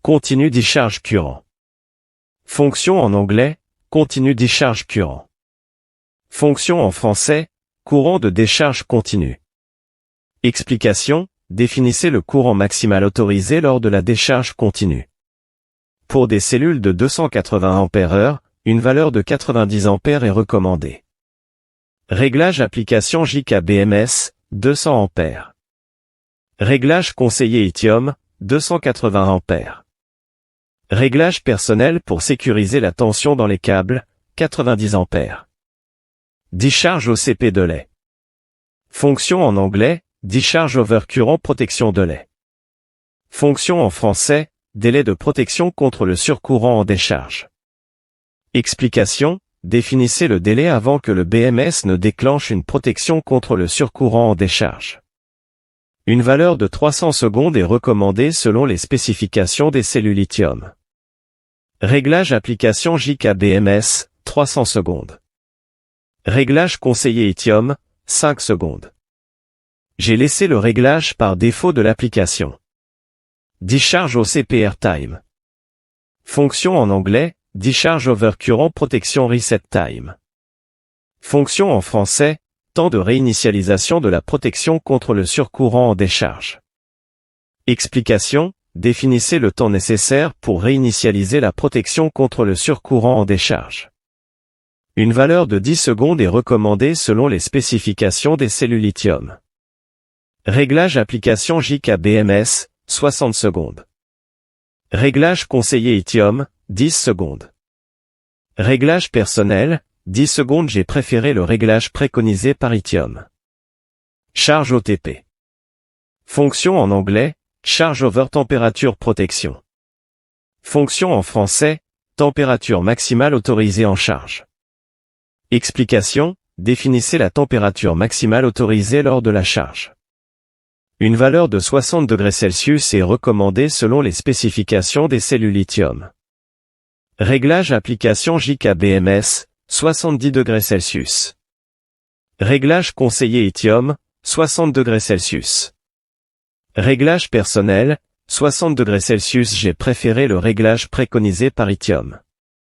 continue discharge current. Fonction en anglais, continue discharge current. Fonction en français, courant de décharge continu. Explication, définissez le courant maximal autorisé lors de la décharge continue. Pour des cellules de 280 Ah, une valeur de 90 A est recommandée. Réglage application JK-BMS, 200 A. Réglage conseillé lithium, 280 A. Réglage personnel pour sécuriser la tension dans les câbles, 90 A. Discharge OCP de lait. Fonction en anglais, discharge over current protection de lait. Fonction en français, délai de protection contre le surcourant en décharge. Explication, définissez le délai avant que le BMS ne déclenche une protection contre le surcourant en décharge. Une valeur de 300 secondes est recommandée selon les spécifications des cellules lithium. Réglage application JK-BMS, 300 secondes. Réglage conseillé lithium, 5 secondes. J'ai laissé le réglage par défaut de l'application. Discharge OCP Airtime. Fonction en anglais, discharge over current protection reset time. Fonction en français, temps de réinitialisation de la protection contre le surcourant en décharge. Explication, définissez le temps nécessaire pour réinitialiser la protection contre le surcourant en décharge. Une valeur de 10 secondes est recommandée selon les spécifications des cellules lithium. Réglage application JK-BMS, 60 secondes. Réglage conseillé lithium, 10 secondes. Réglage personnel, 10 secondes. J'ai préféré le réglage préconisé par lithium. Charge OTP. Fonction en anglais, charge over température protection. Fonction en français, température maximale autorisée en charge. Explication, définissez la température maximale autorisée lors de la charge. Une valeur de 60 degrés Celsius est recommandée selon les spécifications des cellules lithium. Réglage application JK-BMS, 70 degrés Celsius. Réglage conseillé lithium, 60 degrés Celsius. Réglage personnel, 60 degrés Celsius. J'ai préféré le réglage préconisé par lithium.